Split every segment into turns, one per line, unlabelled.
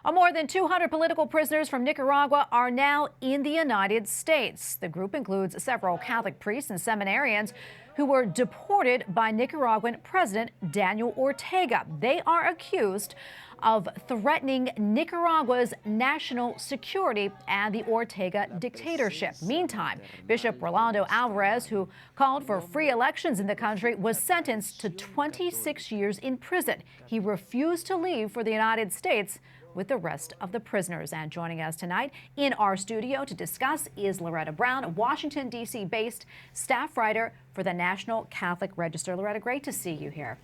More than 200 political prisoners from Nicaragua are now in the United States. The group includes several Catholic priests and seminarians who were deported by Nicaraguan President Daniel Ortega. They are accused of threatening Nicaragua's national security and the Ortega dictatorship. Meantime, Bishop Rolando Alvarez, who called for free elections in the country, was sentenced to 26 years in prison. He refused to leave for the United States with the rest of the prisoners. And joining us tonight in our studio to discuss is Lauretta Brown, a Washington, D.C. based staff writer for the National Catholic Register. Lauretta, great to see you here.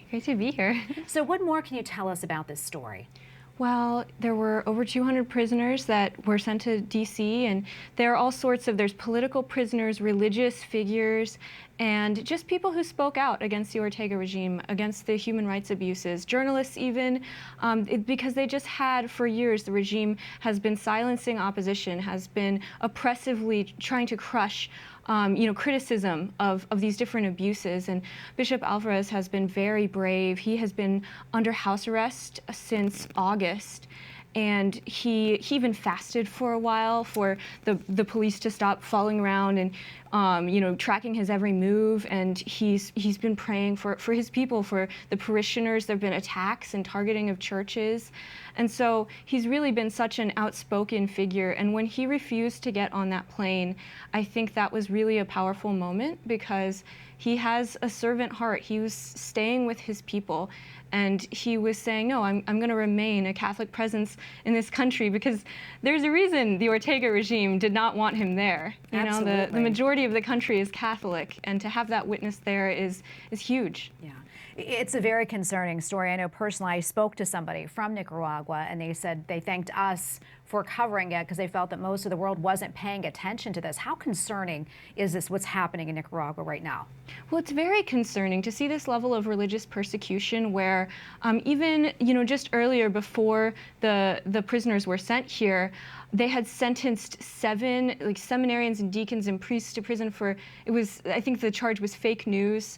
Great to be here.
So what more can you tell us about this story?
Well, there were over 200 prisoners that were sent to D.C., and there are all sorts of, there's political prisoners, religious figures, and just people who spoke out against the Ortega regime, against the human rights abuses, journalists even, because they just had, for years, the regime has been silencing opposition, has been oppressively trying to crush criticism of these different abuses. And Bishop Alvarez has been very brave. He has been under house arrest since August. And he even fasted for a while for the police to stop following around and tracking his every move. And he's been praying for his people, for the parishioners. There have been attacks and targeting of churches. And so he's really been such an outspoken figure. And when he refused to get on that plane, I think that was really a powerful moment because he has a servant heart. He was staying with his people. And he was saying, no, I'm going to remain a Catholic presence in this country because there's a reason the Ortega regime did not want him there. The majority of the country is Catholic, and to have that witness there is huge.
Yeah. It's a very concerning story. I know personally I spoke to somebody from Nicaragua, and they said they thanked us for covering it because they felt that most of the world wasn't paying attention to this. How concerning is this, what's happening in Nicaragua right now?
Well, it's very concerning to see this level of religious persecution where even, just earlier before the prisoners were sent here, they had sentenced 7 seminarians and deacons and priests to prison for, I think the charge was fake news.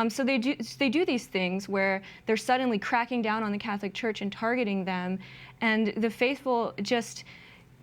So they do these things where they're suddenly cracking down on the Catholic Church and targeting them, and the faithful just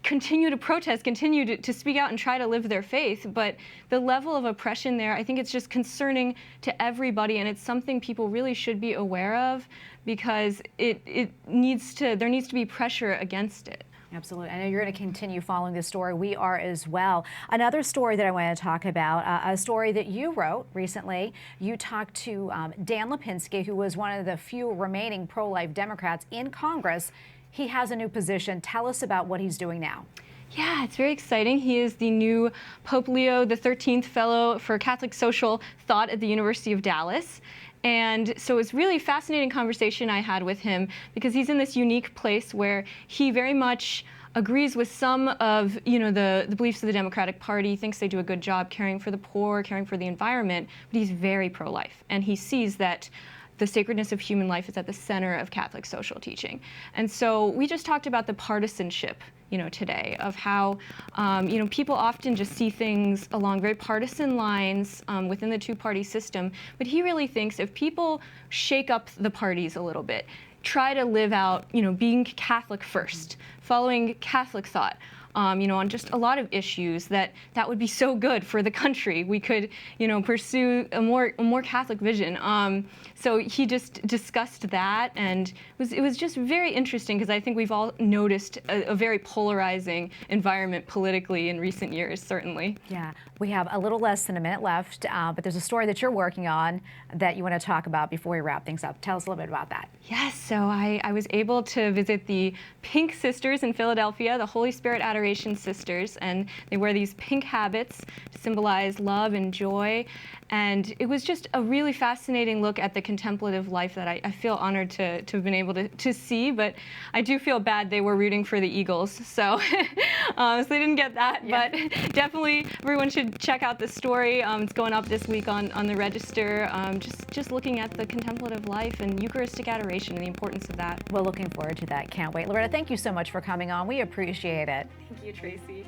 continue to protest, continue to speak out and try to live their faith. But the level of oppression there, I think it's just concerning to everybody, and it's something people really should be aware of because there needs to be pressure against it.
Absolutely. I know you're going to continue following this story. We are as well. Another story that I want to talk about, a story that you wrote recently. You talked to Dan Lipinski, who was one of the few remaining pro-life Democrats in Congress. He has a new position. Tell us about what he's doing now.
Yeah, it's very exciting. He is the new Pope Leo XIII Fellow for Catholic Social Thought at the University of Dallas. And so it's really fascinating conversation I had with him because he's in this unique place where he very much agrees with some of the beliefs of the Democratic Party, thinks they do a good job caring for the poor, caring for the environment, but he's very pro-life. And he sees that the sacredness of human life is at the center of Catholic social teaching. And so we just talked about the partisanship today of how, people often just see things along very partisan lines within the two-party system. But he really thinks if people shake up the parties a little bit, try to live out, being Catholic first, following Catholic thought, on just a lot of issues, that would be so good for the country. We could, pursue a more Catholic vision. So he just discussed that, and it was just very interesting because I think we've all noticed a very polarizing environment politically in recent years, certainly.
Yeah, we have a little less than a minute left, but there's a story that you're working on that you want to talk about before we wrap things up. Tell us a little bit about that.
Yes, so I was able to visit the Pink Sisters in Philadelphia, the Holy Spirit Adoration Sisters, and they wear these pink habits to symbolize love and joy. And it was just a really fascinating look at the contemplative life that I feel honored to have been able to see, but I do feel bad they were rooting for the Eagles, so, so they didn't get that. Yeah. But definitely everyone should check out the story. It's going up this week on the Register, just looking at the contemplative life and Eucharistic adoration and the importance of that.
Well, looking forward to that. Can't wait. Lauretta, thank you so much for coming on. We appreciate it.
Thank you, Tracy.